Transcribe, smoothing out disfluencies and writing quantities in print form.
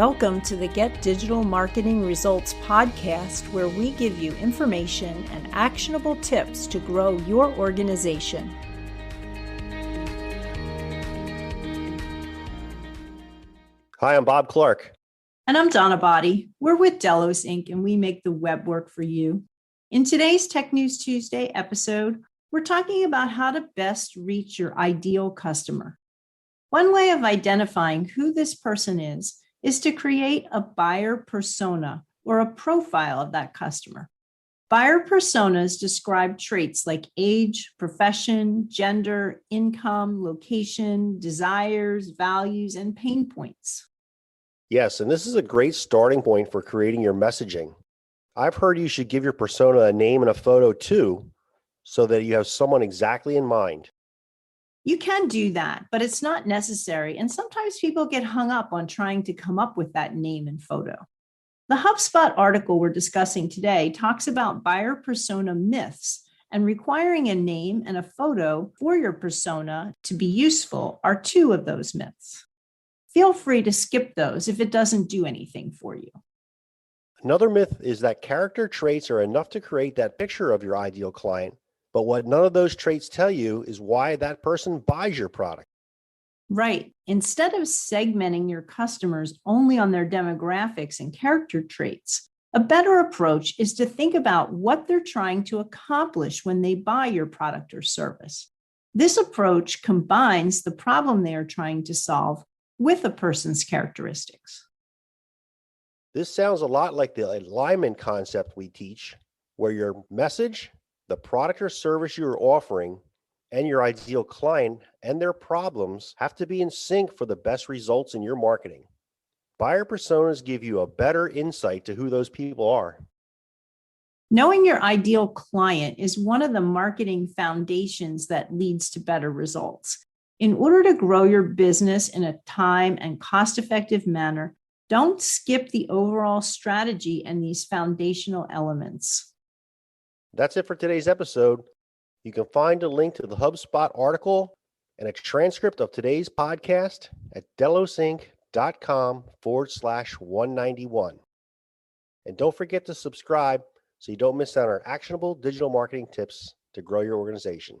Welcome to the Get Digital Marketing Results podcast, where we give you information and actionable tips to grow your organization. Hi, I'm Bob Clark. And I'm Donna Body. We're with Delos Inc., and we make the web work for you. In today's Tech News Tuesday episode, we're talking about how to best reach your ideal customer. One way of identifying who this person is to create a buyer persona or a profile of that customer. Buyer personas describe traits like age, profession, gender, income, location, desires, values, and pain points. Yes, and this is a great starting point for creating your messaging. I've heard you should give your persona a name and a photo too, so that you have someone exactly in mind. You can do that, but it's not necessary. And sometimes people get hung up on trying to come up with that name and photo. The HubSpot article we're discussing today talks about buyer persona myths, and requiring a name and a photo for your persona to be useful are two of those myths. Feel free to skip those if it doesn't do anything for you. Another myth is that character traits are enough to create that picture of your ideal client. But what none of those traits tell you is why that person buys your product. Right. Instead of segmenting your customers only on their demographics and character traits, a better approach is to think about what they're trying to accomplish when they buy your product or service. This approach combines the problem they are trying to solve with a person's characteristics. This sounds a lot like the alignment concept we teach, where your message, the product or service you're offering, and your ideal client and their problems have to be in sync for the best results in your marketing. Buyer personas give you a better insight to who those people are. Knowing your ideal client is one of the marketing foundations that leads to better results. In order to grow your business in a time and cost-effective manner, don't skip the overall strategy and these foundational elements. That's it for today's episode. You can find a link to the HubSpot article and a transcript of today's podcast at delosinc.com/191. And don't forget to subscribe so you don't miss out on our actionable digital marketing tips to grow your organization.